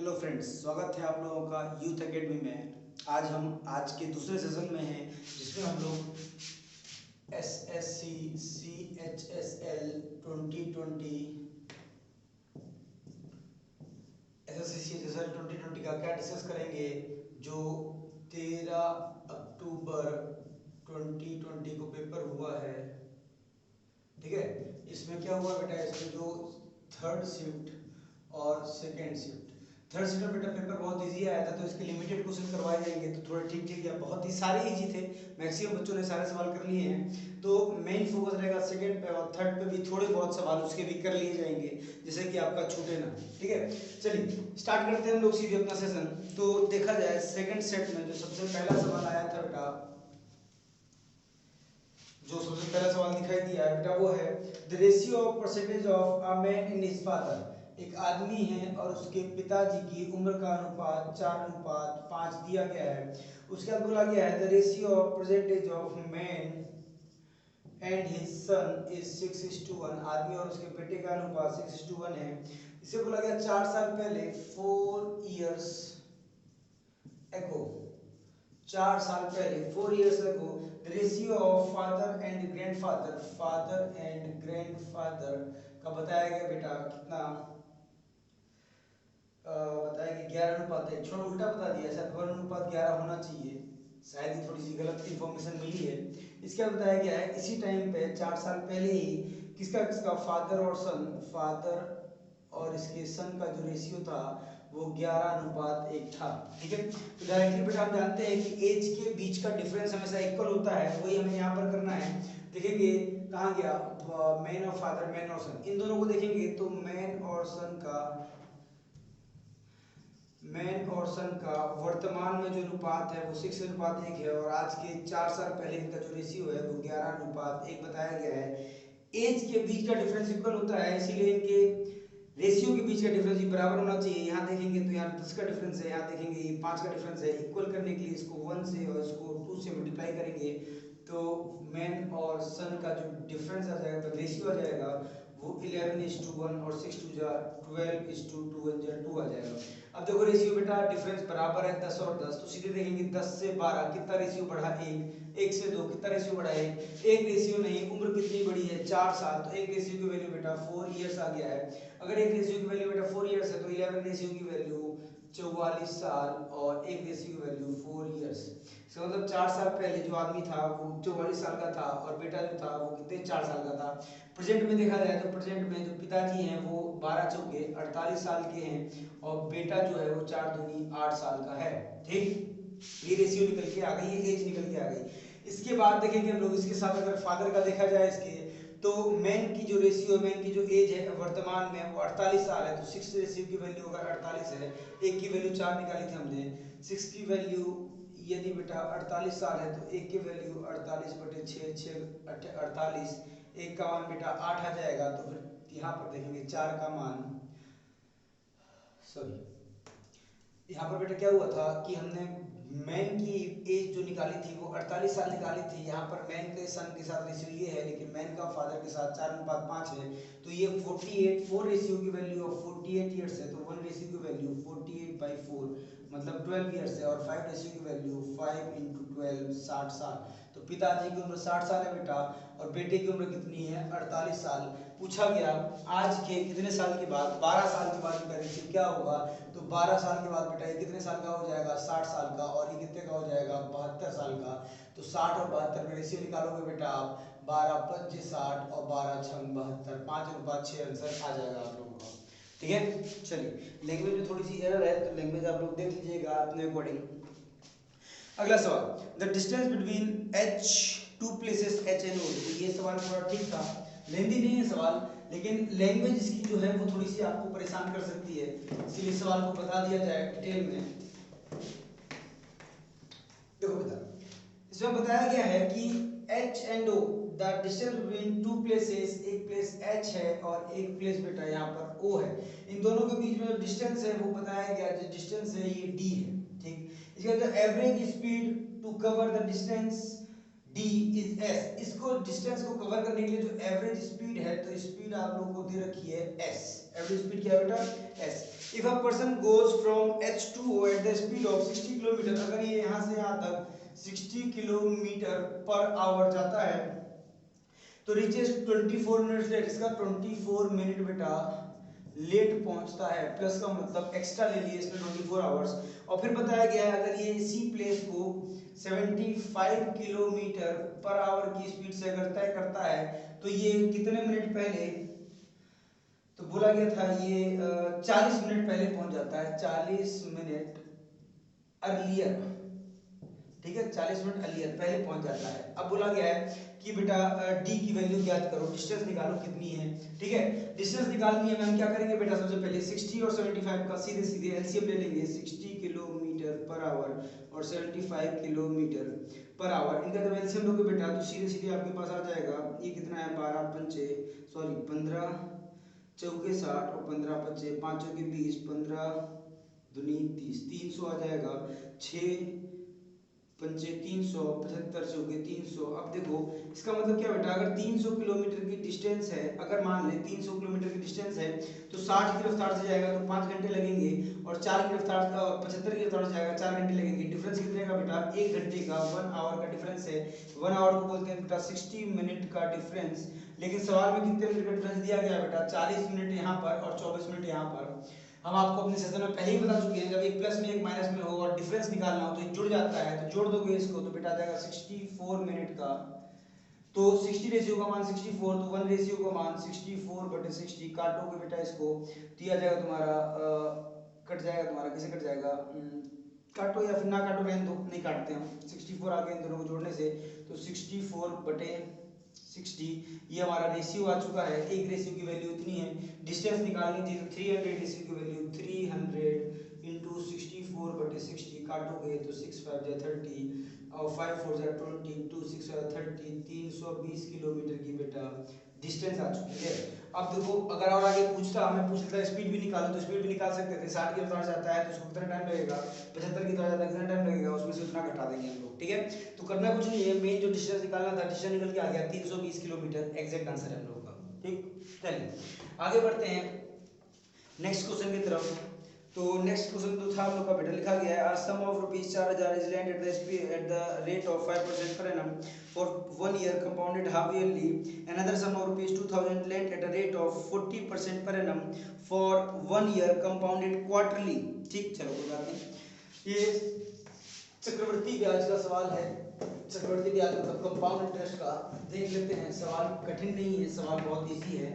Hello friends, स्वागत है आप लोगों का यूथ एकेडमी में। आज हम आज के दूसरे सेशन में हैं जिसमें हम लोग एसएससी सीएचएसएल 2020 एसएससी सीएचएसएल 2020 का क्या डिस्कस करेंगे, जो 13 अक्टूबर 2020 को पेपर हुआ है। ठीक है, इसमें क्या हुआ बेटा, इसमें जो थर्ड शिफ्ट और सेकेंड शिफ्ट, थर्ड शिफ्ट में बेटा पेपर बहुत इजी आया था, तो इसके लिमिटेड क्वेश्चन करवाए जाएंगे, तो थोड़े ठीक ठीक या बहुत ही सारे इजी थे। मैक्सिमम बच्चों ने सारे सवाल कर लिए हैं, तो मेन फोकस रहेगा सेकेंड पे, और थर्ड पे भी थोड़े बहुत सवाल उसके भी कर लिए जाएंगे, जिससे कि आपका छूटे ना। ठीक है, चलिए स्टार्ट करते हैं हम लोग सीधे अपना सेशन। तो देखा जाए सेकेंड सेट में जो सबसे पहला सवाल आया था बेटा, जो सबसे पहला सवाल दिखाई दिया है बेटा, वो है the ratio of percentage of a man in his father. एक आदमी है और उसके पिताजी की उम्र का अनुपात 4:5 दिया गया है। उसके बाद बोला गया है the ratio of percentage of man and his son is 6:1। आदमी और उसके बेटे का अनुपात 6:1 है। इसे बोला गया 4 साल पहले, 4 years ago, 4 साल पहले, 4 years ago, the ratio of father and grandfather का बताया गया बेटा कितना, बताया कि 11:1 है। थोड़ा उल्टा बता दिया, शायद 1:11 होना चाहिए, शायद ही थोड़ी सी गलत इंफॉर्मेशन मिली है। इसके बाद बताया गया है इसी टाइम पे 4 साल पहले ही किसका किसका फादर और इसके सन का जो रेशियो था वो 11:1 था। ठीक है, तो डायरेक्टली बेटा हम जानते हैं कि एज के बीच का डिफरेंस हमेशा इक्वल होता है, वही हमें यहाँ पर करना है। देखेंगे कहाँ गया मैन और फादर, मैन और सन, इन दोनों को देखेंगे तो मैन और सन का वर्तमान में जो अनुपात है वो 6:1 है, और आज के 4 साल पहले इनका जो रेशियो है वो 11:1 बताया गया है। एज के बीच का डिफरेंस इक्वल होता है, इसीलिए इनके रेशियो के बीच का डिफरेंस भी बराबर होना चाहिए। यहाँ देखेंगे तो यहाँ 10 का डिफरेंस है, यहाँ देखेंगे ये 5 का डिफरेंस है। इक्वल करने के लिए इसको 1 से और इसको 2 से मल्टीप्लाई करेंगे, तो मैन और सन का जो डिफरेंस आ जाएगा, तो रेशियो आ जाएगा वो 11:1 और 6 जा 12:2 2 आ जाएगा। अब देखो रेशियो बेटा डिफरेंस बराबर है 10 और 10, तो सीधे देखेंगे 10 से 12 कितना रेशियो बढ़ा, 1 से 2 कितना रेशियो बढ़ा, एक रेशियो नहीं, उम्र कितनी बड़ी है 4 साल, तो एक रेशियो की वैल्यू बेटा 4 इयर्स आ गया है। अगर एक रेशियो की वैल्यू बेटा 4 इयर्स है तो 11 रेशियो की वैल्यू 44 साल और एक रेशियो की वैल्यू 4 इयर्स। इसका मतलब 4 साल पहले जो आदमी था वो 44 साल का था, और बेटा जो था वो कितने 4 साल का था। प्रेजेंट में देखा जाए तो प्रेजेंट में जो पिताजी हैं वो 12 चौके 48 साल के हैं, और बेटा जो है वो 4 दूनी 8 साल का है। ठीक, ये रेशियो निकल के आ गई, ये एज निकल के आ गई। इसके बाद देखेंगे हम लोग, इसके साथ अगर फादर का देखा जाए इसके, तो मैन की जो रेशियो, मैन की जो एज है वर्तमान में वो 48 साल है, तो 6 रेशियो की वैल्यू अगर 48 है, एक की वैल्यू 4 निकाली थी हमने, 6 की वैल्यू यदि बेटा 48 साल है तो एक की वैल्यू 48/6 48, एक का मान बेटा 8 आ जाएगा। तो फिर यहाँ पर देखेंगे 4 का मान, सॉरी यहाँ पर बेटा क्या हुआ था कि हमने मैन की एज जो निकाली थी वो 48 साल निकाली थी। यहाँ पर मैन के सन के साथ रेशियो ये है, लेकिन मैन का फादर के साथ 4:5 है, तो ये 48 4 रेशियो की वैल्यू ऑफ 48 ईयर्स है, तो 1 रेशियो की वैल्यू 48/4 मतलब 12 ईयर्स है, और 5 रेशियो की वैल्यू 5 × 12 60 साल। तो पिताजी की उम्र 60 साल है बेटा, और बेटे की उम्र कितनी है 48 साल। पूछा गया आज के कितने साल के बाद, 12 साल के बाद इनका रेशियो क्या होगा, तो 12 साल के बाद बेटा ये कितने साल का हो जाएगा 60 साल का, और ये कितने का हो जाएगा 72 साल का। तो 60 और 72 में रेशियो निकालोगे बेटा आप, 12 × 5 = 60 और 12 × 6 = 72, 5:6 आंसर आ जाएगा आप लोगों का। ठीक है, चलिए लैंग्वेज में थोड़ी सी एरर है, तो लैंग्वेज आप लोग देख लीजिएगा अपने अकॉर्डिंग। अगला सवाल, the distance between H two places H and O. तो ये सवाल थोड़ा ठीक था, लेंदी नहीं है सवाल, लेकिन लैंग्वेज इसकी जो है वो थोड़ी सी आपको परेशान कर सकती है, इसीलिए सवाल को बता दिया जाए डिटेल में। देखो बेटा, इसमें बताया गया है कि H and O, the distance between two places, एक प्लेस एच है और एक प्लेस बेटा यहाँ पर ओ है, इन दोनों के बीच में जो डिस्टेंस है वो बताया गया, जो डिस्टेंस है ये डी है। ठीक, इसका जो average speed to cover the distance D is S. इसको डिस्टेंस को कवर करने के लिए जो एवरेज स्पीड है, तो स्पीड आप लोगों को दे रखी है एस, एवरेज स्पीड क्या है बेटा S. If a person goes from H2O at the speed of 60 kilometre, अगर ये यहाँ से यहाँ तक 60 किलोमीटर पर आवर जाता है तो रीचेस 24 मिनट्स लेट, इसका 24 मिनट बेटा लेट पहुंचता है, प्लस का मतलब एक्स्ट्रा ले लिए इसमें 24 आवर्स। और फिर बताया गया है अगर ये इसी प्लेस को 75 किलोमीटर पर आवर की स्पीड से अगर तय करता है तो ये कितने मिनट पहले, तो बोला गया था ये 40 मिनट पहले पहुंच जाता है, 40 मिनट अर्लियर, ठीक है, 40 मिनट अर्लियर पहले पहुंच जाता है। अब बोला गया है कि बेटा डी की वैल्यू ज्ञात करो, डिस्टेंस निकालो कितनी है, ठीक है। डिस्टेंस निकालनी है, हम क्या करेंगे बेटा, सबसे पहले 60 और 75 का सीधे सीधे एलसीएम ले लेंगे, 60 किलोमीटर पर आवर और 75 किलोमीटर पर आवर, इनका जब एलसीएम लोगे बेटा तो सीधे सीधे आपके पास आ जाएगा, ये कितना है 15 चौके 60 और 15 पच्चे 5 चौके 20, 15 दूनी 30, 300 आ जाएगा, 6 पंचे 300, 75 चौके 300। अब देखो इसका मतलब क्या बेटा, अगर 300 किलोमीटर की डिस्टेंस है, अगर मान ले 300 किलोमीटर की डिस्टेंस है तो 60 की रफ्तार से जाएगा तो 5 घंटे लगेंगे, और 4 की रफ्तार 75 की रफ्तार से जाएगा 4 घंटे लगेंगे। डिफरेंस कितने का बेटा, 1 घंटे का, 1 आवर का डिफरेंस है। 1 आवर को बोलते हैं बेटा 60 मिनट का डिफरेंस, लेकिन सवाल में कितने मिनट का डिफरेंस दिया गया है बेटा, 40 मिनट यहाँ पर और 24 मिनट यहाँ पर। हम आपको अपने सेशन में पहले ही बता चुके हैं, जब एक प्लस में एक माइनस में हो और डिफरेंस निकालना हो तो एक जुड़ जाता है, तो जोड़ दोगे इसको तो बेटा आ जाएगा 64 मिनट का। तो 60 रेशियो का मान 64, तो 1 रेशियो का मान 64/60, काटोगे बेटा इसको तो ये आ जाएगा तुम्हारा कट जाएगा तुम्हारा, कैसे कट जाएगा, काटो या फिर ना काटो, रहने दो, नहीं काटते हम, 64 आ गया इन दोनों को जोड़ने से, तो 64/60 ये हमारा रेशियो आ चुका है। एक रेशियो की वैल्यू इतनी है, डिस्टेंस निकालनी थी तो 300 रेशियो की वैल्यू 300 इंटू 64/60, काटोगे तो 6 5 जा 30 और 5 4 जा 20, 2 6 जा 30, 320 किलोमीटर की बेटा डिस्टेंस आ चुकी है। अब देखो अगर और आगे पूछता, हमें पूछ लेता स्पीड भी निकालो तो स्पीड भी निकाल सकते थे, 60 की रफ्तार जाता है तो उसको कितना टाइम लगेगा, 75 की रफ्तार जाता है कितना टाइम लगेगा, उसमें से उतना घटा देंगे हम लोग, ठीक है। तो करना कुछ नहीं है, मेन जो डिस्टेंस निकालना था डिस्टेंस निकल के आ गया 320 किलोमीटर, एग्जैक्ट आंसर है हम लोग का, ठीक। चलिए आगे बढ़ते हैं नेक्स्ट क्वेश्चन की तरफ। तो नेक्स्ट क्वेश्चन तो था हम लोग का बेटा, लिखा गया है sum of rupees 4000 is lent at the rate of 5% per annum for 1 year compounded half yearly, another sum of rupees 2000 lent at a rate of 40% per annum for 1 year compounded quarterly, ठीक। चलो कोई बात नहीं, ये चक्रवर्ती ब्याज का सवाल है, चक्रवर्ती ब्याज मतलब कंपाउंड इंटरेस्ट का। देख लेते हैं, सवाल कठिन नहीं है, सवाल बहुत इजी है।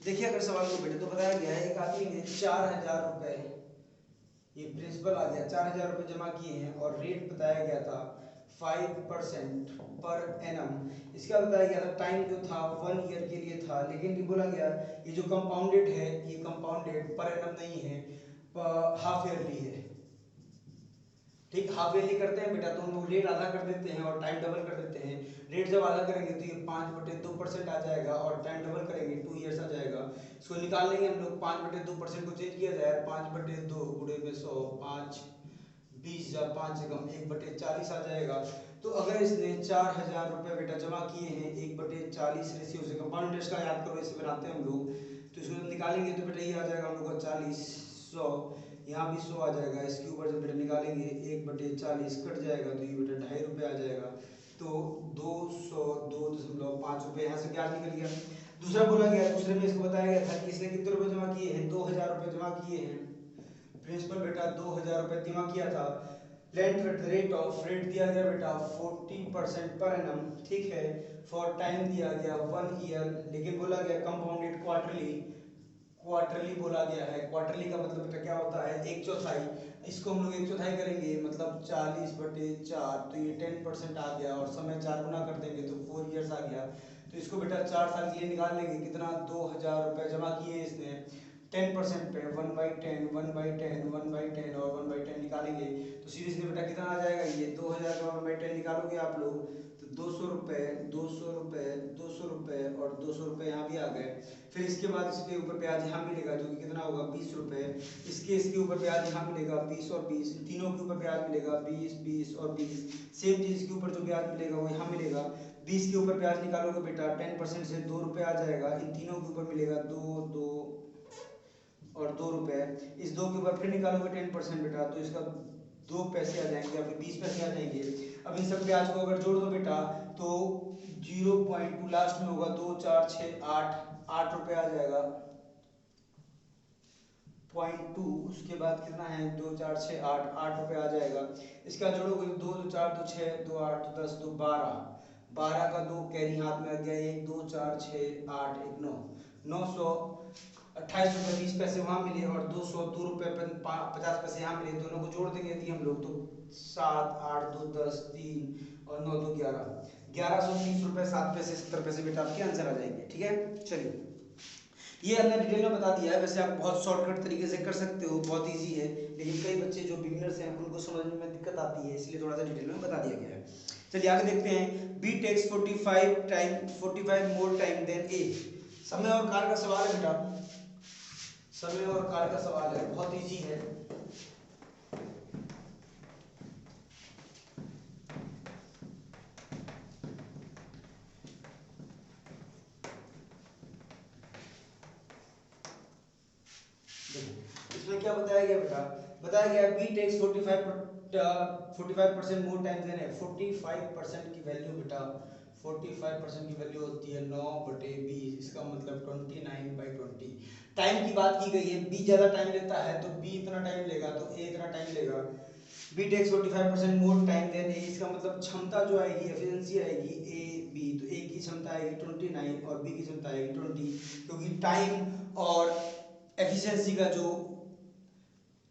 देखिए अगर सवाल को बेटे तो बताया गया है एक आदमी ने 4000 रुपए, ये प्रिंसिपल आ गया, 4000 रुपए जमा किए हैं और रेट बताया गया था 5% पर एनम। इसका बताया गया था टाइम जो था 1 ईयर के लिए था, लेकिन ये बोला गया ये जो कंपाउंडेड है ये कंपाउंडेड पर एनम नहीं है, हाफ ईयरली है, ठीक। हाफ ईयरली करते हैं बेटा तो हम लोग रेट आधा कर देते हैं और टाइम डबल कर देते हैं। रेट जब आधा करेंगे तो ये 5/2% आ जाएगा और टाइम डबल करेंगे 2 ईयर्स आ जाएगा। इसको निकाल लेंगे हम लोग, 5/2% को चेंज किया जाए, 5/2 गुणे में 100, 5 20 या 5 से कम 1/40 आ जाएगा। तो अगर इसने 4000 रुपये बेटा जमा किए हैं 1/40 रेशियो से, कंपाउंड इंटरेस्ट का याद करो ऐसे बनाते हैं हम लोग, तो इसको निकालेंगे तो बेटा ये आ जाएगा हम लोग का 40, 100, यहाँ भी 100 आ जाएगा, इसके ऊपर जब बेटा निकालेंगे 1/40 कट जाएगा तो ये बेटा 2.5 रुपये आ जाएगा, तो 202.5 रुपये यहाँ से ब्याज निकल गया। दूसरा बोला गया, दूसरे में इसको बताया गया था कि इसने कितने रुपए जमा किए हैं, 2000 रुपये जमा किए हैं, प्रिंसिपल बेटा 2000 रुपये जमा किया था, lent at rate of, rate दिया गया बेटा 40% पर एनम, ठीक है। फॉर टाइम दिया गया 1 ईयर, लेकिन बोला गया कंपाउंडेड क्वार्टरली, क्वार्टरली बोला गया है। क्वार्टरली का मतलब बेटा क्या होता है, 1/4, इसको हम लोग 1/4 करेंगे मतलब 40/4, तो ये 10% आ गया और समय 4 गुना कर देंगे तो 4 ईयर्स आ गया। तो इसको बेटा 4 साल के लिए निकाल लेंगे, कितना 2000 रुपये जमा किए इसने, 10% पे 1/10 1/10 1/10 और 1/10 निकालेंगे तो सीधे सीधे बेटा कितना आ जाएगा, ये 2000 का 1/10 निकालोगे आप लोग तो 200 रुपये 200 रुपये 200 रुपये और 200 रुपये यहाँ भी आ गए। फिर इसके बाद इसके ऊपर ब्याज यहाँ मिलेगा जो कि कितना होगा 20 रुपये। इसके ऊपर ब्याज यहाँ मिलेगा 20 और 20, तीनों के ऊपर ब्याज मिलेगा 20 20 और 20। सेम चीज इसके ऊपर जो ब्याज मिलेगा वो यहाँ मिलेगा। 20 के ऊपर ब्याज निकालोगे बेटा 10% से 2 रुपये आ जाएगा। इन तीनों के ऊपर मिलेगा 2 2 और 2 रुपये। इस 2 के ऊपर फिर निकालोगे 10% बेटा तो इसका 2 पैसे आ जाएंगे या फिर 20 पैसे आ जाएंगे। अब इन सब ब्याज को अगर जोड़ दो बेटा तो 0.2 लास्ट में होगा 2 4 6 8 रुपये आ जाएगा 0.2। उसके बाद कितना है 2 4 6 8 रुपये आ जाएगा। इसका जोड़ोगे 2 2 4 2 6 2 8 10 2 12 12 का 2 कैरी हाथ में आ गया 1 2 4 6 8 1 9 928 रुपये 20 पैसे वहाँ मिले और 202 रुपये 50 पैसे यहाँ मिले। दोनों को जोड़ देंगे यदि हम लोग तो 7 8 2 10 3 और 9 2 11 1130 रुपये 7 पैसे 70 पैसे बेटा आपके आंसर आ जाएंगे। ठीक है, चलिए ये हमने डिटेल में बता दिया है। वैसे आप बहुत शॉर्टकट तरीके से कर सकते हो, बहुत इजी है, लेकिन कई बच्चे जो बिगिनर्स हैं उनको समझने में दिक्कत आती है, इसलिए थोड़ा सा डिटेल में बता दिया गया है। चलिए आगे देखते हैं। B takes 45 more time than A. समय और काल का सवाल है बेटा, समय और काल का सवाल है, बहुत इजी है। इसमें क्या बताया गया बेटा, बताया गया B takes 45% more time than है। 45% की वैल्यू बेटा 45% की वैल्यू होती है 9/20, इसका मतलब 29/20। टाइम की बात की गई है, बी ज्यादा टाइम लेता है तो बी इतना टाइम लेगा तो ए इतना टाइम लेगा। B takes 45% more time than A, इसका मतलब क्षमता जो आएगी, एफिशिएंसी आएगी ए बी, तो ए की क्षमता आएगी 29 और बी की क्षमता आएगी 20, क्योंकि टाइम और एफिशिएंसी का जो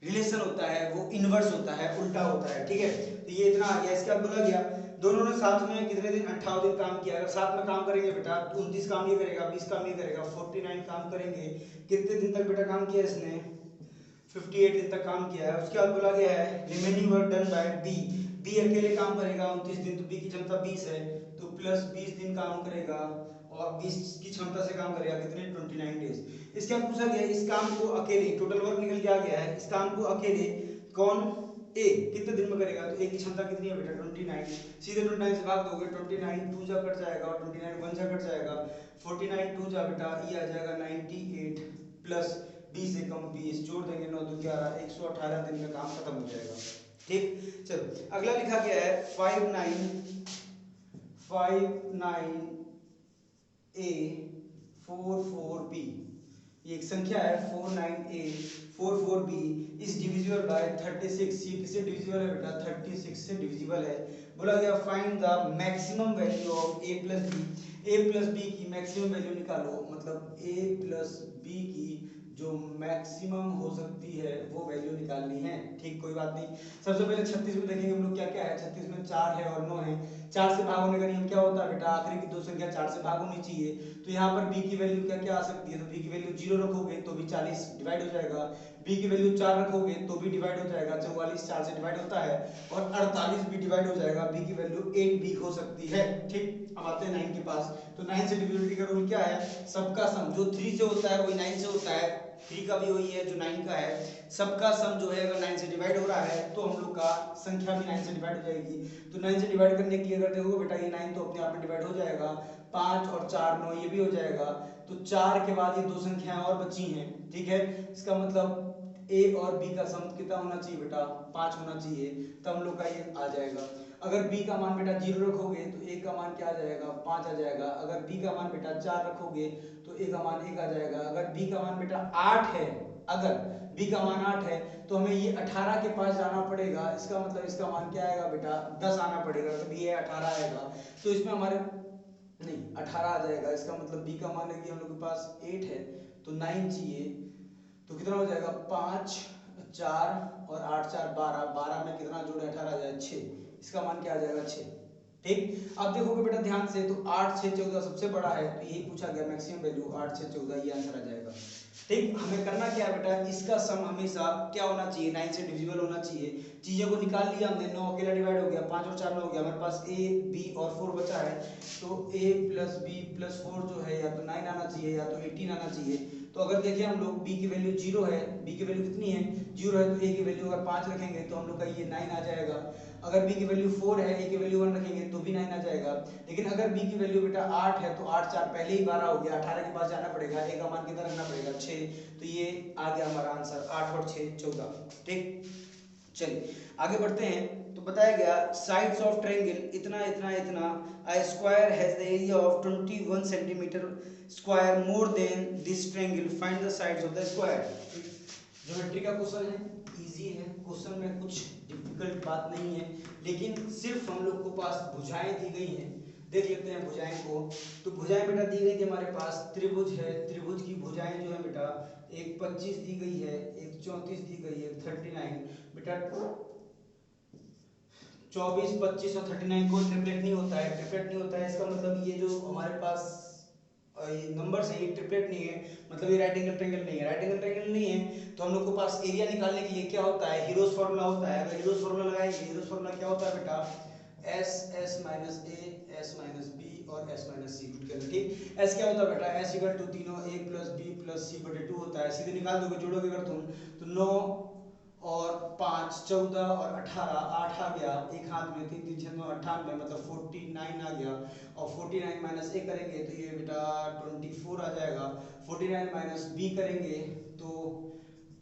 रिलेशन होता है वो इनवर्स होता है, उल्टा होता है। ठीक है, तो ये इतना आ गया। इसके बाद बोला गया दोनों ने साथ में कितने दिन 58 दिन काम किया। अगर साथ में काम करेंगे बेटा तो 29 काम ये करेगा, 20 काम ये करेगा, 49 काम करेंगे। कितने दिन तक बेटा काम किया इसने, 58 दिन तक काम किया है। उसके बाद बोला गया है remaining work done by B. B अकेले काम करेगा 29 दिन, तो बी की क्षमता 20 है तो प्लस 20 दिन काम करेगा और 20 की क्षमता से काम करेगा कितने 29 डेज। इसके बाद पूछा गया इस काम को अकेले, टोटल वर्क निकल के आ गया है, इस काम को अकेले कौन ए कितने दिन में करेगा, तो ए की क्षमता कितनी है बेटा 29। सीधे 29 से भाग दोगे 29 2 जा कट जाएगा और 29 1 जा कट जाएगा, 49 2 जा बेटा ये आ जाएगा 98 प्लस 20 एकम 20 जोड़ देंगे 9 2 11 118 दिन में काम खत्म हो जाएगा। ठीक, चलो अगला लिखा गया है 59 ए 44 बी। ये एक संख्या है 49 ए 44 बी इज डिविजिबल बाय 36। ये किससे डिविजिबल है बेटा 36 से डिविजिबल है। बोला गया find the maximum value of A plus B. A plus B की मैक्सिमम वैल्यू निकालो, मतलब ए प्लस बी की जो मैक्सिमम हो सकती है वो वैल्यू निकालनी है। ठीक, कोई बात नहीं। सबसे पहले 36 में देखेंगे हम लोग क्या क्या है। 36 में 4 है और 9 है। 4 से भाग होने का नियम क्या होता है बेटा, आखिरी की दो संख्या 4 से भाग होनी चाहिए। तो यहाँ पर b की वैल्यू क्या क्या आ सकती है, तो b की वैल्यू 0 रखोगे तो भी 40 डिवाइड हो जाएगा। b की वैल्यू 4 रखोगे तो भी डिवाइड हो जाएगा, 44 4 से डिवाइड होता है, और 48 भी डिवाइड हो जाएगा। b की वैल्यू 8 भी हो सकती है। ठीक, अब आते हैं 9 के पास। तो 9 से डिविजिबिलिटी का रूल क्या है, सबका सम जो 3 से होता है वही 9 से होता है। 3 का भी वही है जो 9 का है। सबका सम जो है अगर 9 से डिवाइड हो रहा है तो हम लोग का संख्या भी 9 से डिवाइड हो जाएगी। तो 9 से डिवाइड करने के लिए अगर देखो बेटा ये 9 तो अपने आप में डिवाइड हो जाएगा, 5 और 4 9 ये भी हो जाएगा। तो 4 के बाद ये दो संख्याएं और बची हैं। ठीक है, इसका मतलब a और b का सम कितना होना चाहिए बेटा 5 होना चाहिए, तब हम लोग का ये आ जाएगा। अगर b का मान बेटा 0 रखोगे तो a का मान क्या आ जाएगा 5 आ जाएगा। अगर b का मान बेटा 4 रखोगे तो a का मान 1 आ जाएगा। अगर b का मान बेटा 8 है, अगर b का मान 8 है तो हमें ये 18 के पास जाना पड़ेगा। इसका मतलब इसका मान क्या आएगा बेटा 10 आना पड़ेगा, तभी ये 18 आएगा। तो इसमें हमारे नहीं 18 आ जाएगा। इसका मतलब b का मान है कि हम लोग के पास 8 है तो 9 चाहिए, तो कितना हो जाएगा 5 4 और 8 4 12 12 में कितना जोड़े 18 आ जाए 6। इसका मान क्या आ जाएगा 6। ठीक, अब देखोगे बेटा ध्यान से तो 8 6 14 सबसे बड़ा है, तो यही पूछा गया मैक्सिमम वैल्यू 8 6 14, ये आंसर आ जाएगा। ठीक, हमें करना क्या है बेटा, इसका सम हमेशा क्या होना चाहिए, 9 से डिविजिबल होना चाहिए। चीज़ों को निकाल लिया हमने, 9 अकेला डिवाइड हो गया, 5 और 4 9 हो गया, हमारे पास a b और 4 बचा है, तो a प्लस b प्लस 4 जो है या तो 9 आना चाहिए या तो 18 आना चाहिए। तो अगर देखें हम लोग b की वैल्यू 0 है, b की वैल्यू कितनी है 0 है, तो a की वैल्यू अगर 5 रखेंगे तो हम लोग का ये 9 आ जाएगा। अगर b की वैल्यू 4 है, a की वैल्यू 1 रखेंगे तो भी 9 आ जाएगा। लेकिन अगर b की वैल्यू बेटा 8 है तो 8 4 पहले ही 12 हो गया, 18 के पास जाना पड़ेगा, a का मान कितना रखना पड़ेगा 6, तो ये आ गया हमारा आंसर 8 और 6 14। ठीक, चलिए आगे बढ़ते हैं। तो बताया गया साइड्स ऑफ ट्रायंगल इतना इतना इतना, a square has the area of 21 centimetre square more than this triangle, find the sides of the square. Geometry का क्वेश्चन है, इजी है, क्वेश्चन में कुछ डिफिकल्ट बात नहीं है, लेकिन सिर्फ हम लोग को पास भुजाएं दी गई हैं। देख लेते हैं भुजाएं को। तो भुजाएं बेटा दी गई थी हमारे पास, त्रिभुज है, त्रिभुज की भुजाएं जो है बेटा, एक 25 दी गई है, एक 34 दी गई है, 39 बेटा 24 25 और 39 को ट्रिपलेट नहीं होता है, ट्रिपलेट नहीं होता है, इसका मतलब ये जो हमारे पास ये नंबर्स है ये ट्रिपलेट नहीं है, मतलब ये राइट एंगल ट्रायंगल नहीं है। राइट एंगल ट्रायंगल नहीं है तो हम लोग के पास एरिया निकालने के लिए क्या होता है, हीरोज फार्मूला होता है। अगर हीरोज फार्मूला लगाएंगे, हीरोज फार्मूला क्या होता है बेटा, S S minus A S minus B और एस माइनस सी रूट के अंदर। ठीक, एस क्या होता है बेटा, एस इक्वल टू तीनों ए प्लस बी प्लस सी बटे 2 होता है, सीधे निकाल दोगे, जोड़ोगे अगर तुम तो 9 और 5 14 और 18 8 आ गया, एक हाथ में 3 3 6 9 98 मतलब 49 आ गया, और 49 माइनस ए करेंगे तो ये बेटा 24 आ जाएगा। 49 माइनस बी करेंगे तो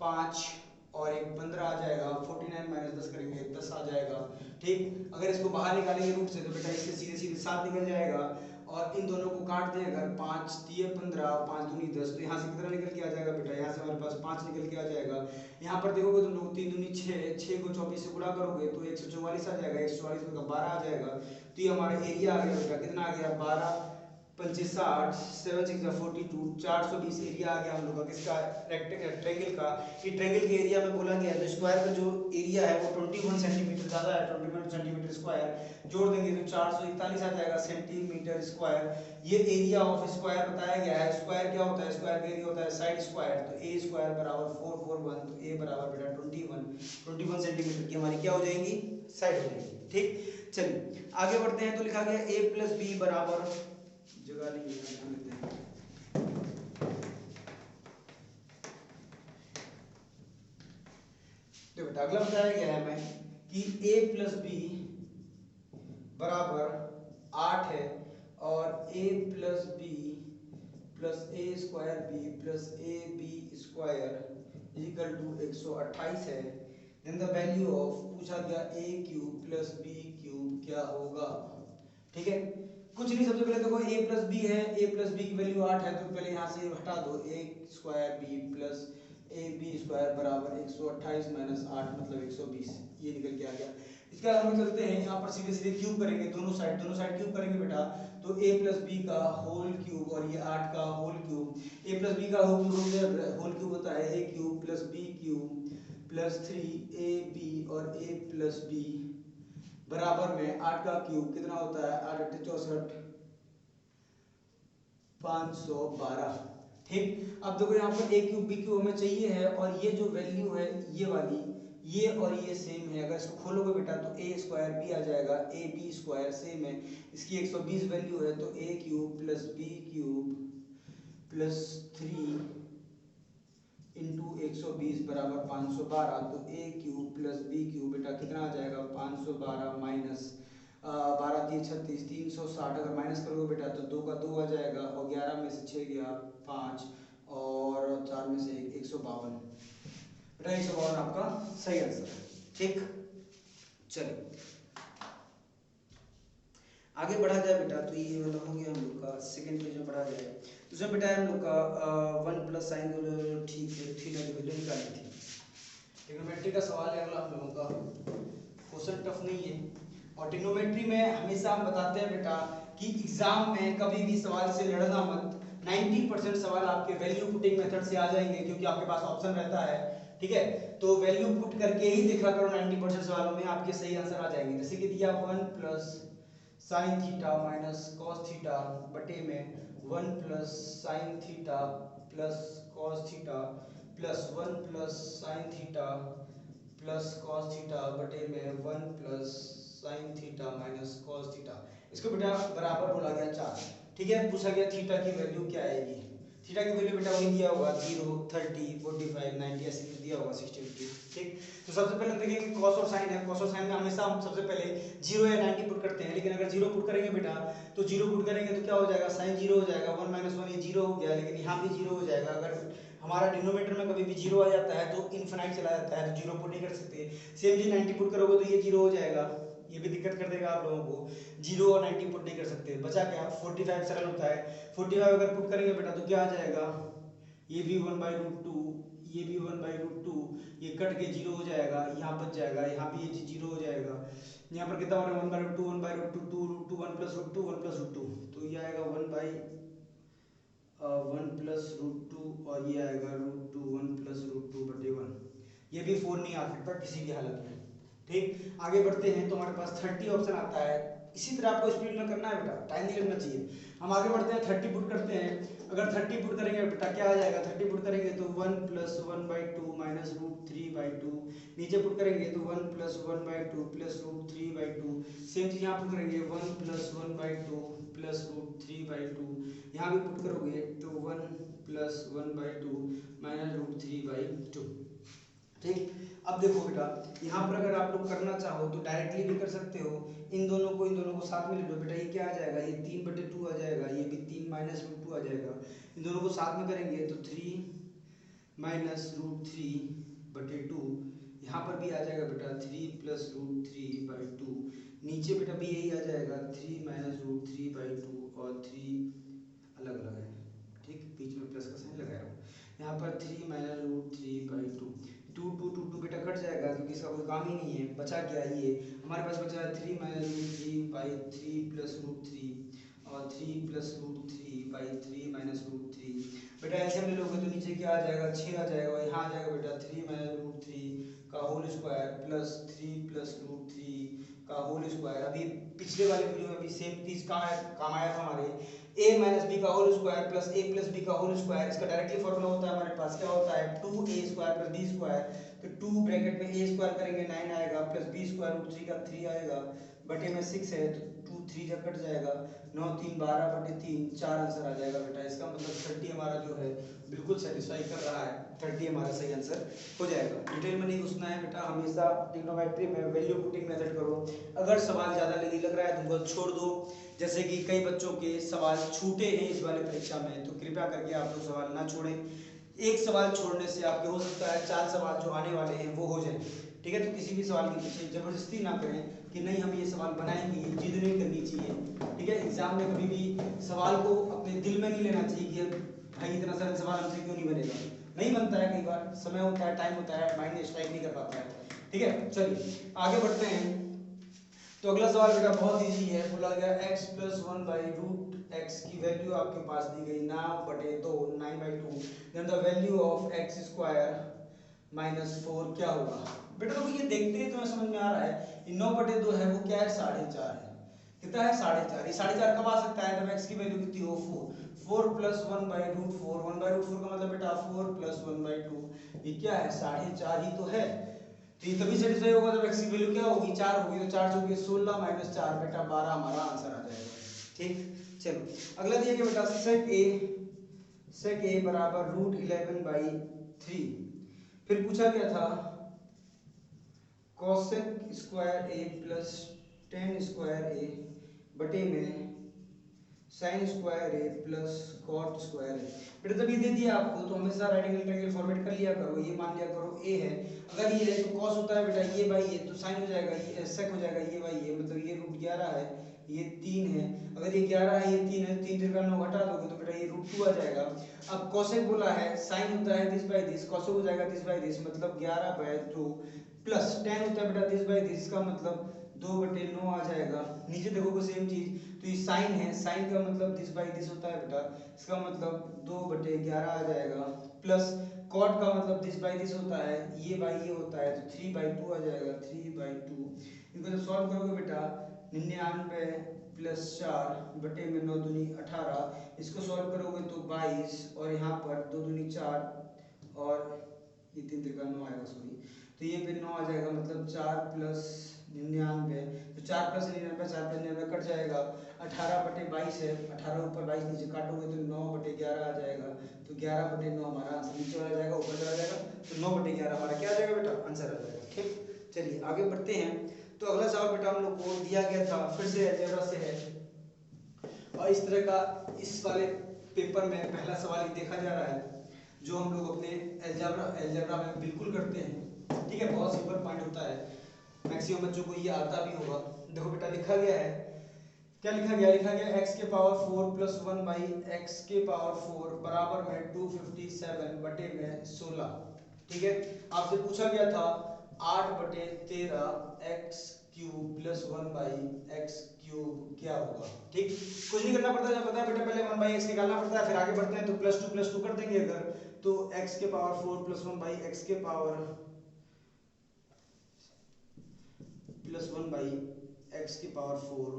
5 और एक 15 आ जाएगा, 49 माइनस 10 करेंगे 10 आ जाएगा। ठीक, अगर इसको बाहर निकालेंगे रूट से तो बेटा इससे सीधे सीधे 7 निकल जाएगा, और इन दोनों को काट दें अगर, 5 दिए 15 5 दूनी 10, तो यहाँ से कितना निकल के आ जाएगा बेटा, यहाँ से हमारे पास 5 निकल के आ जाएगा। यहाँ पर देखोगे तुम लोग 3 दूनी 6, 6 को 24 से गुणा करोगे तो 144 आ जाएगा, 144 में 12 आ जाएगा, तो ये हमारा एरिया आ गया बेटा, कितना आ गया 12 पंचे 60 7 6 42 420 एरिया आ गया हम लोग का किसका, ट्रायंगल का। ये ट्रायंगल के एरिया में बोला गया है, तो स्क्वायर का जो एरिया है वो 21 सेंटीमीटर ज़्यादा है, 21 सेंटीमीटर स्क्वायर, जोड़ देंगे तो 441 आ जाएगा सेंटीमीटर स्क्वायर। ये एरिया ऑफ स्क्वायर बताया गया है। स्क्वायर क्या होता है, स्क्वायर का एरिया होता है साइड स्क्वायर, तो ए स्क्वायर बराबर 441, तो ए बराबर बेटा 21 सेंटीमीटर की हमारी क्या हो जाएंगी, साइड हो जाएगी। ठीक, चलिए आगे बढ़ते हैं। तो लिखा गया a प्लस बी बराबर, जगह नहीं है, ध्यान देते हैं। तो बेटा अगला बताया गया है हमें कि a प्लस बी बराबर 8 है, और a plus B plus A square B plus A B square equal to 128 है। देन द वैल्यू ऑफ, पूछा गया a cube plus B cube क्या होगा। ठीक है, कुछ नहीं, सबसे पहले देखो a प्लस बी है, a प्लस बी की वैल्यू 8 है, तो पहले यहाँ से हटा दो, a square B plus A B square बराबर 128 माइनस 8 मतलब 120, ये निकल के आ गया। इसके बाद हम चलते हैं, यहाँ पर सीधे सीधे क्यूब करेंगे, दोनों साइड क्यूब करेंगे बेटा, तो a प्लस बी का होल क्यूब और ये 8 का whole cube, a plus B का होल क्यूब होता है a cube plus B cube plus 3ab और a प्लस बी बराबर में 8 का क्यूब कितना होता है, 8 8 64 512। ठीक, अब देखो यहाँ पर a क्यूब बी क्यूब हमें चाहिए है, और ये जो वैल्यू है ये वाली, ये और ये सेम है, अगर इसको खोलोगे बेटा तो a स्क्वायर बी आ जाएगा, ए बी स्क्वायर सेम है, इसकी 120 वैल्यू है, तो a cube plus B cube plus 3 into 120 बराबर 512, तो a cube plus B cube बेटा कितना आ जाएगा 512 माइनस 12 3 36 360, अगर माइनस करोगे बेटा तो 2 का 2 आ जाएगा, और 11 में से 6 गया 5 और 4 में से 1 152 बेटा, 152 आपका सही आंसर है। ठीक, चलिए आगे बढ़ा जाए बेटा, तो ये वाला हो गया हम लोग का सेकंड पेज में पढ़ा जाए। दूसरा बेटा है हम लोग का 1 प्लस साइन, ठीक है, थीटा की वैल्यू निकालनी थी। ट्रिग्नोमेट्री का सवाल है अगला हम लोगों का, क्वेश्चन टफ नहीं है, और ट्रिग्नोमेट्री में हमेशा हम बताते हैं बेटा कि एग्जाम में कभी भी सवाल से लड़ना मत, 90% सवाल आपके वैल्यू पुटिंग मेथड से आ जाएंगे, क्योंकि आपके पास ऑप्शन रहता है। ठीक है, तो वैल्यू पुट करके ही देखा करो, 90% सवालों में आपके सही आंसर आ जाएंगे। जैसे कि दिया 1 plus sine theta minus cos theta बटे में 1 plus sine theta plus cos theta plus 1 plus sine theta plus cos theta बटे में 1 plus sine theta minus cos theta. इसको बेटा बराबर बोला गया 4। ठीक है, पूछा गया थीटा की वैल्यू क्या आएगी। थीटा की वैल्यू बेटा वही दिया होगा 0, 30, 45, 90 ऐसे कुछ दिया होगा 60, 50। ठीक, तो सबसे पहले देखेंगे कॉस और साइन है। कॉस और साइन में हमेशा हम सबसे पहले 0 या 90 पुट करते हैं, लेकिन अगर 0 पुट करेंगे बेटा तो 0 पुट करेंगे तो क्या हो जाएगा, साइन 0 हो जाएगा, 1 माइनस 1 ये 0 हो गया, लेकिन यहाँ भी 0 हो जाएगा। अगर हमारा डिनोमिनेटर में कभी भी 0 आ जाता है तो इनफिनाइट चला जाता है, तो 0 पुट नहीं कर सकते। सेम चीज 90 पुट करोगे तो ये 0 हो जाएगा, ये भी दिक्कत कर देगा आप लोगों को। 0 और 90 पुट नहीं कर सकते, बचा क्या, 45 सरल होता है। 45 अगर पुट करेंगे बेटा तो क्या आ जाएगा, ये भी 1/√2, ये भी 1/√2, ये कट के 0 हो जाएगा, यहाँ बच जाएगा, यहाँ भी ये 0 हो जाएगा। यहाँ पर कितना हो रहा है 1/√2, 1/√2, 2√2, 1 प्लस रूट 2, 1 प्लस रूट 2, तो ये आएगा 1 प्लस रूट 2, और ये आएगा √2, 1 प्लस रूट 2 बटे 1। ये भी 4 नहीं आ सकता किसी भी हालत में। ठीक, आगे बढ़ते हैं तो हमारे पास 30 ऑप्शन आता है। इसी तरह आपको स्पीड में करना है बेटा, टाइम नहीं लगना चाहिए। हम आगे बढ़ते हैं, 30 पुट करते हैं। अगर 30 पुट करेंगे बेटा क्या आ जाएगा, 30 पुट करेंगे तो 1 प्लस 1/2 माइनस √3/2। नीचे पुट करेंगे तो 1 प्लस 1/2 प्लस √3/2। सेम चीज यहाँ पुट करेंगे 1 प्लस 1/2 प्लस √3/2। यहाँ भी पुट करोगे तो 1 प्लस 1/2 माइनस √3/2। ठीक, अब देखो बेटा यहाँ पर अगर आप लोग करना चाहो तो डायरेक्टली भी कर सकते हो। इन दोनों को साथ में ले लो बेटा, ये क्या आ जाएगा, ये 3/2 आ जाएगा, ये भी 3 माइनस √2 आ जाएगा। इन दोनों को साथ में करेंगे तो 3 माइनस √3/2। यहाँ पर भी आ जाएगा बेटा 3 प्लस √3/2। नीचे बेटा भी यही आ जाएगा 3 माइनस √3/2 और 3 अलग अलग है। ठीक, बीच में प्लस का साइन लगाया रहो। यहाँ पर 3 माइनस √3/2, 2 बेटा कट जाएगा क्योंकि इसका कोई काम ही नहीं है। बचा क्या, ये हमारे पास बचा है 3 माइनस √3/3 प्लस √3 और 3 प्लस √3/3 माइनस √3। बेटा ऐसे में लोगे तो नीचे क्या आ जाएगा, 6 आ जाएगा, और यहाँ आ जाएगा बेटा 3 माइनस √3 का होल स्क्वायर प्लस 3 प्लस √3 का होल स्क्वायर। अभी पिछले वाले वीडियो में भी सेम चीज काम आया था हमारे, a माइनस बी का whole square plus a plus B का होल स्क्वायर। इसका डायरेक्टली फॉर्मूला होता है हमारे पास, क्या होता है 2a square plus b square. तो 2 ब्रैकेट में a स्क्वायर करेंगे 9 आएगा, प्लस b स्क्वायर √3 का 3 आएगा, बटे में 6 है तो 2 3 जा कट जाएगा, 9 3 12 बटे 3 4 आंसर आ जाएगा बेटा। इसका मतलब 30 हमारा जो है बिल्कुल सेटिस्फाई कर रहा है, 30 हमारा सही आंसर हो जाएगा। डिटेल में नहीं घुसना है बेटा, हमेशा ट्रिग्नोमेट्री में वैल्यू पुटिंग मेथड करो। अगर सवाल ज़्यादा नहीं लग रहा है तुमको छोड़ दो, जैसे कि कई बच्चों के सवाल छूटे हैं इस वाले परीक्षा में, तो कृपया करके आप लोग सवाल ना छोड़ें। एक सवाल छोड़ने से आपके हो सकता है 4 सवाल जो आने वाले हैं वो हो जाए। ठीक है, तो किसी भी सवाल के पीछे जबरदस्ती ना करें कि नहीं हम ये सवाल बनाएंगे, जिद नहीं करनी चाहिए। ठीक है, एग्जाम में कभी भी सवाल को अपने दिल में नहीं लेना चाहिए कि भाई इतना सरल सवाल हमसे क्यों नहीं बनेगा। नहीं बनता है, कई बार समय होता है, टाइम होता है, माइंड स्ट्राइक नहीं कर पाता है। ठीक है, चलिए आगे बढ़ते हैं। तो अगला सवाल बेटा बहुत इजी है, बोला गया x प्लस 1/√x की वैल्यू आपके पास दी गई 9/2 9/2, then the value of x square minus 4 क्या होगा। बेटा तो ये देखते ही तुम्हें समझ में आ रहा है, ये 9/2 है वो क्या है 4.5 है। कितना है 4.5, ये 4.5 कब आ सकता है जब x की वैल्यू कितनी हो 4। 4 प्लस 1/√4, 1/√4 का मतलब बेटा 4 प्लस 1/2, ये क्या है 4.5 ही तो है। तो ये तभी सेटिस्फाई होगा जब x की वैल्यू क्या होगी 4 होगी, तो 4 चौके 16 माइनस 4 बेटा 12 हमारा आंसर आ जाएगा। ठीक, चलो अगला दिया गया बेटा sec a बराबर √11/3। फिर पूछा गया था cosec square a plus tan square a बटे में साइन स्क्वायर ए प्लस कॉट स्क्वायर ए। बेटा जब ये दे दिया आपको तो हमेशा राइट एंगल ट्रायंगल फॉर्मेट कर लिया करो। ये मान लिया करो ए है, अगर ये है तो कॉस होता है बेटा ये बाई ये, तो साइन हो जाएगा ये सेक हो जाएगा ये बाई ये, मतलब ये √11 है, ये 3 है। अगर ये 11 है ये 3 है, 3 3 9 घटा दोगे तो बेटा ये √2 आ जाएगा। अब कोसेक बोला है, साइन होता है दिस बाई दिस, कोसेक हो जाएगा दिस बाई दिस, मतलब 11/2 प्लस tan होता है बेटा दिस बाई दिस, का मतलब 2/9 आ जाएगा। नीचे देखोगे सेम चीज, तो ये साइन है, साइन का मतलब दिस बाई दिस होता है बेटा, इसका मतलब 2/11 आ जाएगा, प्लस कॉट का मतलब दिस बाई दिस होता है, ये बाई ये होता है, तो 3/2 आ जाएगा, 3/2। इनको जब सॉल्व करोगे बेटा 99 प्लस 4 बटे में 9 दूनी 18, इसको सॉल्व करोगे तो 22, और यहाँ पर 2 दूनी 4 और ये 3 त्रिका 9 आएगा, सॉरी, तो ये फिर 9 आ जाएगा, मतलब 4 प्लस 99, तो 4 प्लस 99, 4 प्लस 99 कट जाएगा, 18 बटे 22 है, 18 ऊपर 22 नीचे काटोगे तो 9 बटे 11 आ जाएगा, तो 11 बटे 9 हमारा आंसर नीचे वाला जाएगा, ऊपर चला जाएगा, तो 9 बटे 11 हमारा क्या आ जाएगा बेटा, आंसर आ जाएगा। ठीक, चलिए आगे बढ़ते हैं। तो अगला सवाल बेटा हम लोग को दिया गया था, फिर से अलजेब्रा से है, और इस तरह का इस वाले पेपर में पहला सवाल ही देखा जा रहा है जो हम लोग अपने अलजेब्रा में बिल्कुल करते हैं। ठीक है, बहुत सिंपल पॉइंट होता है, मैक्सिमम बच्चों को ये आता भी होगा। देखो बेटा लिखा गया है, क्या लिखा गया, लिखा गया x के पावर 4 प्लस 1 बाई एक्स के पावर 4 बराबर में 257 बटे में 16। ठीक है, आपसे पूछा गया था 8 बटे 13 x cube plus 1 by x cube क्या होगा। ठीक, कुछ नहीं करना पड़ता, जब पता है बेटा पहले 1 बाई एक्स निकालना पड़ता है, फिर आगे बढ़ते हैं तो प्लस टू कर देंगे अगर, तो x के पावर 4 प्लस 1 बाई एक्स के पावर प्लस 1 बाई एक्स की पावर 4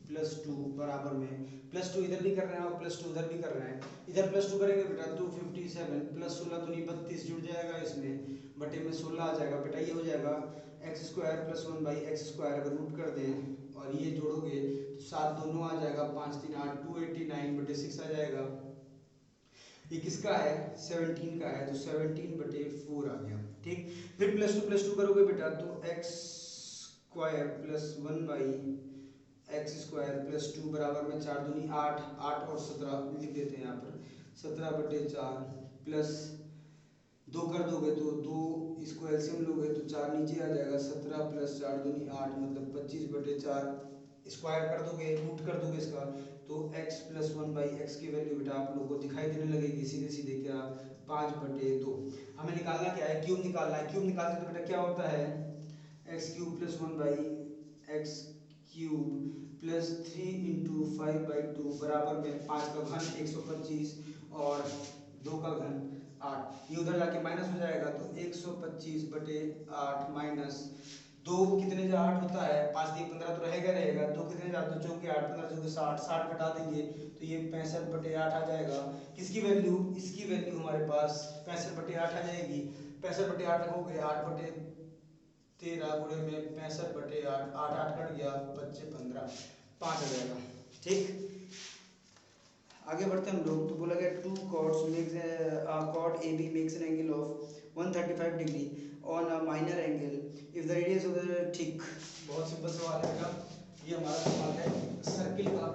प्लस 2 बराबर में, प्लस 2 इधर भी कर रहे हैं और प्लस 2 उधर भी कर रहे हैं, इधर प्लस 2 करेंगे बेटा 257 प्लस 16 दूनी 32 जुड़ जाएगा इसमें, बटे में 16 आ जाएगा बेटा, ये हो जाएगा x square plus 1 by x square, अगर रूट कर दें और ये जोड़ोगे तो 7 दोनों आ जाएगा, 5 3 8 289 बटे 6 आ जाएगा। ये किसका है, 17 का है, तो 17 बटे 4 आ गया। ठीक, फिर प्लस टू करोगे बेटा तो x square plus 1 by x square plus 2 बराबर में 4 दूनी 8, 8 और 17 लिख देते हैं यहाँ पर, 17 बटे 4 प्लस 2 कर दोगे तो 2, इसको एलसीएम लोगे तो 4 नीचे आ जाएगा, 17 प्लस 4 दूनी 8 मतलब 25 बटे 4, स्क्वायर कर दोगे, रूट कर दोगे इसका, तो x प्लस 1 बाई एक्स की वैल्यू बेटा आप लोगों को दिखाई देने लगेगी सीधे सीधे, क्या 5 बटे 2। हमें निकालना क्या है, क्यूब निकालना है, क्यूब निकालते तो बेटा क्या होता है, x cube plus 1 by x cube plus 3 into 5/2 बराबर में 5 का घन 125 और 2 का घन 8, ये उधर जाके माइनस हो जाएगा, तो 125 बटे 8 माइनस 2 कितने जा 8 होता है, 5 3 15 तो रहेगा रहेगा, 2 कितने जा 2 चौके 8 15 चौके 60, 60 घटा देंगे तो ये 65 बटे 8 आ जाएगा। किसकी वैल्यू, इसकी वैल्यू हमारे पास 65 बटे 8 आ जाएगी, 65 बटे 8 रखोगे 8 बटे 13 गुणे में 65 बटे 8, 8 8 कट गया, 25 15 5 आ जाएगा। ठीक, आगे बढ़ते हैं हम लोग, तो बोला गया two chords makes chord A B makes an angle of 135 degree on a minor angle if the radius of the thick. बहुत सिंपल सवाल है बेटा, ये हमारा सवाल है सर्किल का।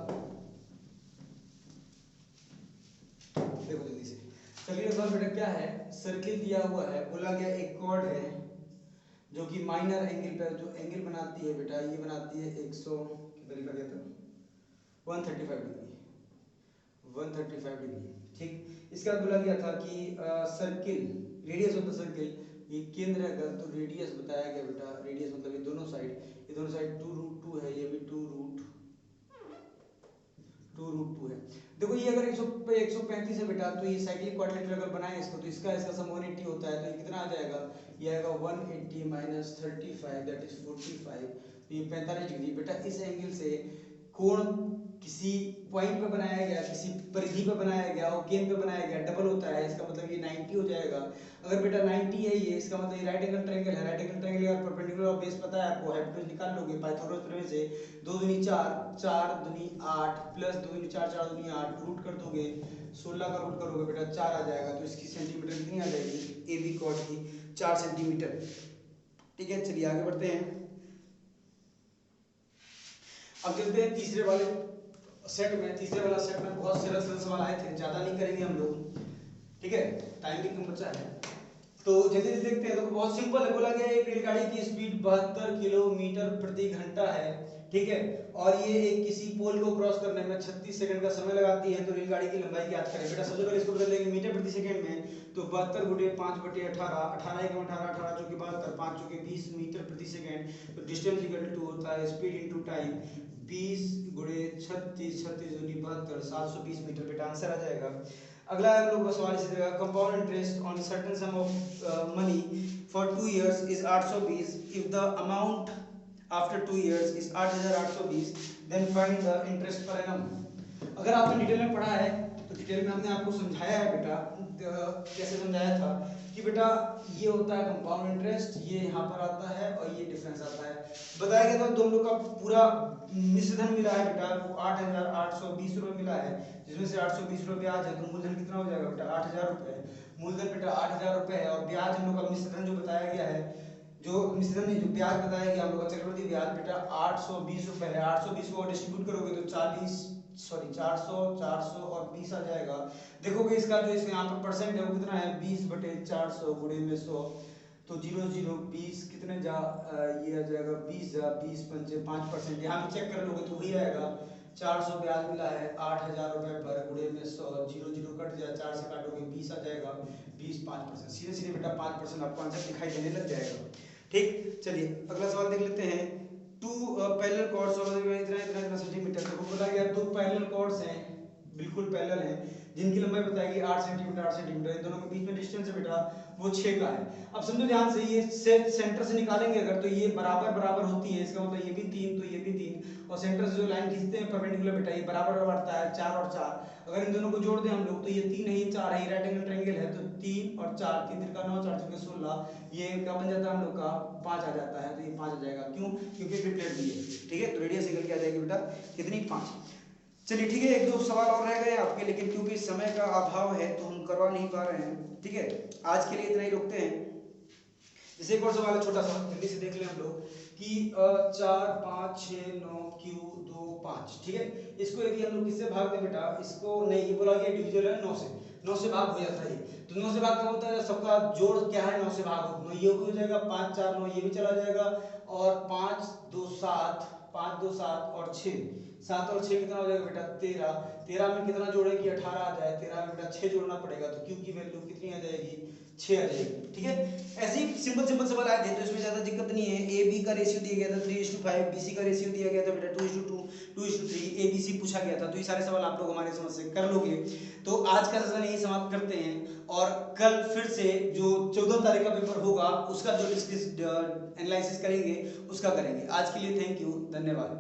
देखो जल्दी से, सर्किल का सवाल बेटा क्या है, सर्किल दिया हुआ है, बोला गया एक कॉर्ड है जो कि माइनर एंगल पर जो एंगल बनाती है बेटा, ये बनाती है 100 कितना लिखा गया था 135 डिग्री, 135 डिग्री। ठीक, इसका बोला गया था कि circle radius of the circle, ये केंद्र है अगर, तो रेडियस बताया गया बेटा, रेडियस मतलब ये दोनों साइड 2√2 है, ये भी 2√2 है। देखो ये अगर 135 है बेटा, तो ये साइक्लिक क्वाड्रिलेटरल अगर बनाए इसको, तो इसका सम 180 होता है, तो ये कितना आ जाएगा, ये आएगा 180 माइनस 35 दैट इज 45, तो ये 45 डिग्री बेटा। इस एंगल से कोण किसी पॉइंट पे बनाया गया, किसी परिधि पे बनाया गया और केंद्र पे बनाया गया डबल होता है, इसका मतलब ये 90 हो जाएगा। अगर बेटा 90 है ये, इसका मतलब ये राइट एंगल ट्रायंगल है, राइट एंगल ट्रायंगल का परपेंडिकुलर बेस पता है आपको, हाइपोटेन्यूज निकाल लोगे पाइथागोरस प्रमेय से, 2 दूनी 4, 4 दूनी 8 प्लस 2 दूनी 4, 4 दूनी 8, रूट कर दोगे 16 का रूट करोगे बेटा 4 आ जाएगा, तो इसकी सेंटीमीटर कितनी आ जाएगी, ए बी कॉर्ड की 4 सेंटीमीटर। ठीक है, चलिए आगे बढ़ते हैं। अब चलते हैं तीसरे वाले सेट में। तीसरे वाला सेट में बहुत सरल सरल सवाल आए थे, ज्यादा नहीं करेंगे हम लोग, ठीक है, टाइम भी कम बचा है, तो जल्दी जल्दी देखते हैं। तो बहुत सिंपल है, बोला गया एक रेलगाड़ी की स्पीड 72 किलोमीटर प्रति घंटा है, ठीक है, और ये एक किसी पोल को क्रॉस करने में 36 सेकंड का समय लगाती है, तो रेलगाड़ी की लंबाई ज्ञात करें। बेटा सबसे पहले इसको बदल देंगे मीटर प्रति सेकंड में, तो 72 गुणे 5 बटे 18, 18 1 18, 18 चौके 72, 5 चौके 20 मीटर प्रति सेकंड, तो डिस्टेंस इक्वल टू होता है स्पीड इनटू टाइम, 20 गुणे 36, 36 दूनी 72, 720 मीटर। बेटा आंसर आ जाएगा। अगला हम लोग का सवाल इसी तरह, compound interest on certain sum of money for 2 years is 820 if the amount after 2 years is 8,820, then find the interest per annum. अगर आपने डिटेल में पढ़ा है तो डिटेल में हमने आपको समझाया है बेटा, कैसे समझाया था कि बेटा ये होता है कंपाउंड इंटरेस्ट, ये यहाँ पर आता है और ये डिफरेंस आता है। बताया गया था दोनों लोग का पूरा मिश्रधन मिला है बेटा, वो 8,820 रुपये मिला है, जिसमें से 820 रुपये ब्याज है, तो मूलधन कितना हो जाएगा बेटा 8,000 रुपये। मूलधन बेटा 8,000 रुपये है और ब्याज हम लोग का मिश्रधन जो बताया गया है, जो मिश्रधन नहीं जो ब्याज बताया गया हम लोग का चक्रवृद्धि ब्याज बेटा 820 रुपये है। 820 को डिस्ट्रीब्यूट करोगे तो 400 400 और 20 आ जाएगा। देखोगे इसका जो इसमें यहाँ पर परसेंट है वो कितना है 20/400 गुणे में 100, तो 0 0 20 कितने जा ये आ जाएगा 20 जा 20 पंचे 5%, यहाँ पे चेक कर लोगे तो वही आएगा। 400 ब्याज मिला है 8,000 रुपये पर गुणे में 100, 0 0 कट जाए 4 से काटोगे 20 आ जाएगा, 20 5%, सीधे सीधे बेटा 5% आपको आंसर दिखाई देने लग जाएगा। ठीक, चलिए अगला सवाल देख लेते हैं। टू पैरेलल कॉर्ड्स ऑफ इतना इतना इतना सेंटीमीटर, देखो बोला गया दो पैरेलल कॉर्ड्स हैं, बिल्कुल पैरेलल हैं, जिनकी लंबाई बताएगी 8 सेंटीमीटर 8 सेंटीमीटर, इन दोनों के बीच में डिस्टेंस है बेटा वो 6 का है। अब समझो ध्यान से, ये सेंटर से निकालेंगे अगर तो ये बराबर बराबर होती है, इसका मतलब ये भी 3 तो ये भी 3, और सेंटर से जो लाइन खींचते हैं परपेंडिकुलर बेटा ये बराबर बढ़ता है 4 और 4, अगर इन दोनों को जोड़ दें हम लोग तो ये 3 है ये 4 है, ये राइट एंगल ट्रायंगल है, तो 3 और 4 3 तिरका 9 4 चौके 16, ये क्या बन जाता है हम लोग का 5 आ जाता है, तो ये 5 आ जाएगा, क्यों क्योंकि ट्रिपलेट दी है। ठीक है, तो रेडियस निकल के आ जाएगी बेटा कितनी 5। चलिए ठीक है, एक दो सवाल और रह गए आपके, लेकिन क्योंकि समय का अभाव है तो हम करवा नहीं पा रहे हैं। ठीक है, आज के लिए इतना ही रोकते हैं। जैसे एक और सवाल है छोटा सा, जल्दी से देख लें हम लोग कि 4 5 6 9 Q 2 5। ठीक है, इसको यदि हम लोग किससे भाग दें बेटा, इसको नहीं, ये बोला गया डिविजन है 9 से भाग हो जाता है, तो 9 से भाग कब होता है, सबका जोड़ क्या है 9 से भाग हो, ये हो जाएगा 5 4 9, ये भी चला जाएगा, और 5 2 7 5 2 7 और 6 7 और 6 कितना हो जाएगा बेटा 13, 13 में कितना जोड़े कि 18 आ जाए, 13 में बेटा 6 जोड़ना पड़ेगा, तो Q की वैल्यू कितनी आ जाएगी 6 आ जाएगी। ठीक है, ऐसे ही सिंपल सिंपल सवाल आए थे तो इसमें ज्यादा दिक्कत नहीं है। ए बी का रेशियो दिया गया था 3:5, बी सी का रेशियो दिया गया था बेटा 2:2 2:3, ए बी सी पूछा गया था, तो ये सारे सवाल आप लोग हमारे समझ से कर लोगे। तो आज का सेशन यही समाप्त करते हैं, और कल फिर से जो 14 तारीख का पेपर होगा उसका जो एनालिसिस करेंगे उसका करेंगे। आज के लिए थैंक यू, धन्यवाद।